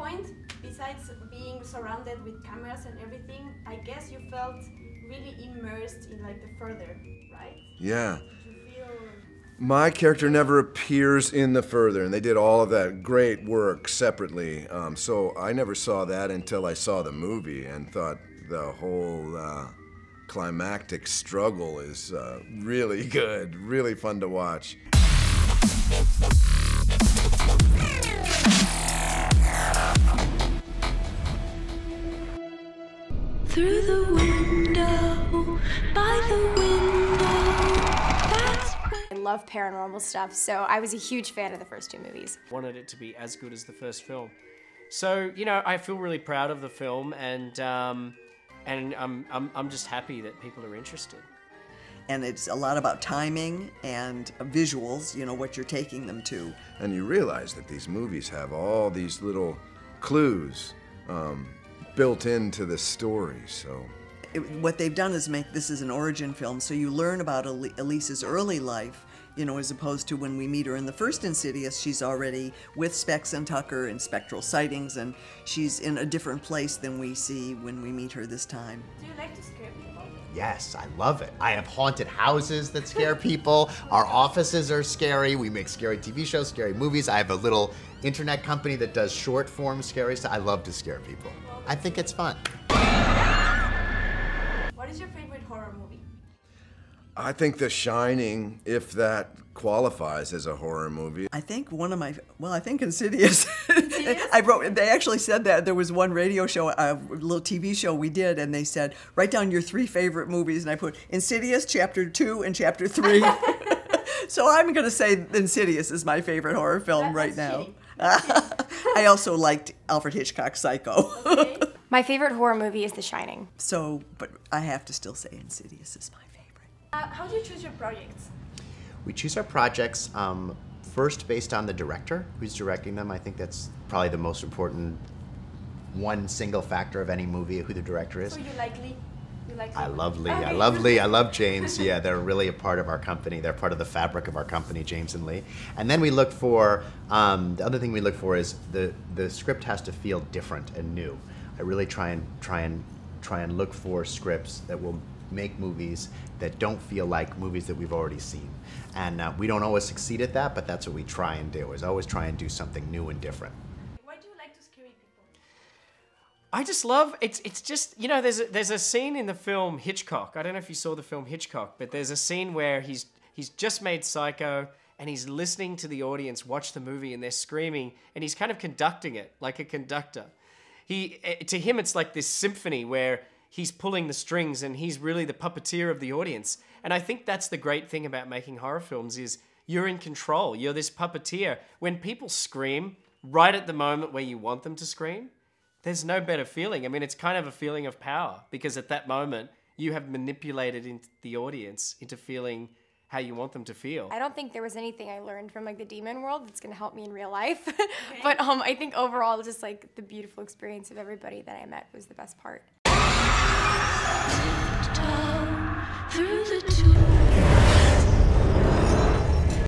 point, besides being surrounded with cameras and everything, I guess you felt really immersed in like the further, right? Yeah. Did you feel... My character never appears in the further, and they did all of that great work separately. So I never saw that until I saw the movie and thought the whole climactic struggle is really good, really fun to watch. Through the window, by the window, that's when... I love paranormal stuff, so I was a huge fan of the first two movies. Wanted it to be as good as the first film. So, you know, I feel really proud of the film, and I'm just happy that people are interested. And it's a lot about timing and visuals, you know, what you're taking them to. And you realize that these movies have all these little clues built into the story, so... What they've done is make this as an origin film, so you learn about Elise's early life, you know, as opposed to when we meet her in the first Insidious, she's already with Specs and Tucker and spectral sightings, and she's in a different place than we see when we meet her this time. Do you like to scare people? Yes, I love it. I have haunted houses that scare people. Our offices are scary. We make scary TV shows, scary movies. I have a little internet company that does short form scary stuff. I love to scare people. I think it's fun. What is your favorite horror movie? I think The Shining, if that qualifies as a horror movie. I think one of my, well, I think Insidious. They actually said that. There was one radio show, a little TV show we did, and they said, write down your 3 favorite movies, and I put Insidious, Chapter 2, and Chapter 3. So I'm going to say Insidious is my favorite horror film right now. I also liked Alfred Hitchcock's Psycho. Okay. My favorite horror movie is The Shining. So, but I have to still say Insidious is my favorite. How do you choose your projects? We choose our projects first based on the director who's directing them. I think that's probably the most important one single factor of any movie, who the director is. So you like Leigh? I love Leigh. Okay. I love Leigh. I love James. Yeah, they're really a part of our company. They're part of the fabric of our company, James and Leigh. And then we look for, the other thing we look for is the script has to feel different and new. I really try and look for scripts that will make movies that don't feel like movies that we've already seen. And we don't always succeed at that, but that's what we try and do, is always try and do something new and different. Why do you like to scare people? I just love, it's just, you know, there's a scene in the film Hitchcock. I don't know if you saw the film Hitchcock, but there's a scene where he's just made Psycho, and he's listening to the audience watch the movie, and they're screaming, and he's kind of conducting it like a conductor. To him, it's like this symphony where he's pulling the strings and he's really the puppeteer of the audience. And I think that's the great thing about making horror films is you're in control. You're this puppeteer. When people scream right at the moment where you want them to scream, there's no better feeling. I mean, it's kind of a feeling of power because at that moment you have manipulated the audience into feeling how you want them to feel. I don't think there was anything I learned from like the demon world that's gonna help me in real life. Okay. But I think overall, just like the beautiful experience of everybody that I met was the best part. Through the